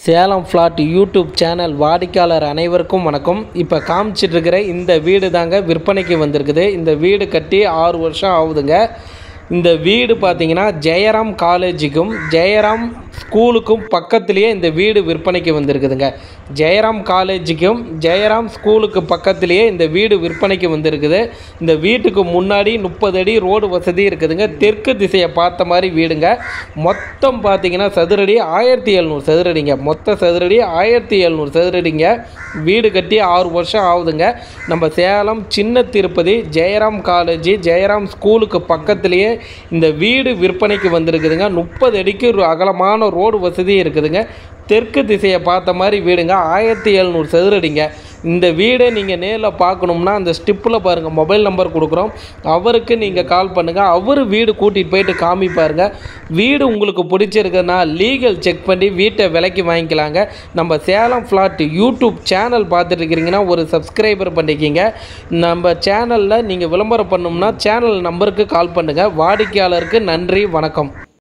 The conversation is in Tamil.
சேலம் ஃப்ளாட் யூடியூப் சேனல் வாடிக்கையாளர் அனைவருக்கும் வணக்கம். இப்போ காமிச்சிட்டு இருக்கிற இந்த வீடு தாங்க விற்பனைக்கு வந்திருக்குது. இந்த வீடு கட்டி 6 வருஷம் ஆகுதுங்க. இந்த வீடு பார்த்தீங்கன்னா ஜெயராம் காலேஜுக்கும் ஜெயராம் ஸ்கூலுக்கும் பக்கத்துலேயே இந்த வீடு விற்பனைக்கு வந்திருக்குதுங்க. ஜெயராம் காலேஜுக்கும் ஜெயராம் ஸ்கூலுக்கு பக்கத்துலேயே இந்த வீடு விற்பனைக்கு வந்திருக்குது. இந்த வீட்டுக்கு முன்னாடி 30 அடி ரோடு வசதி இருக்குதுங்க. தெற்கு திசையை பார்த்த மாதிரி வீடுங்க. மொத்தம் பார்த்தீங்கன்னா சதுரடி 1700 சதுரடிங்க. மொத்த சதுரடி 1700 சதுரடிங்க. வீடு கட்டி 6 வருஷம் ஆகுதுங்க. நம்ம சேலம் சின்ன திருப்பதி ஜெயராம் காலேஜ் ஜெயராம் ஸ்கூலுக்கு பக்கத்துலேயே இந்த வீடு விற்பனைக்கு வந்திருக்குதுங்க. 30 அடிக்கு அகலமான ரோடு வசதி இருக்குதுங்க. தெற்கு திசையை பார்த்த மாதிரி வீடுங்க. 1700 சதுரடிங்க. இந்த வீடை நீங்கள் நேரில் பார்க்கணும்னா அந்த ஸ்டிப்பில் பாருங்கள், மொபைல் நம்பர் கொடுக்குறோம். அவருக்கு நீங்கள் கால் பண்ணுங்கள். அவர் வீடு கூட்டிகிட்டு போயிட்டு காமிப்பாருங்க. வீடு உங்களுக்கு பிடிச்சிருக்குன்னா லீகல் செக் பண்ணி வீட்டை விலைக்கு வாங்கிக்கலாங்க. நம்ம சேலம் ஃப்ளாட் யூடியூப் சேனல் பார்த்துட்டு இருக்கிறீங்கன்னா ஒரு சப்ஸ்கிரைபர் பண்ணிக்கிங்க. நம்ம சேனலில் நீங்கள் விளம்பரம் பண்ணணும்னா சேனல் நம்பருக்கு கால் பண்ணுங்கள். வாடிக்கையாளருக்கு நன்றி, வணக்கம்.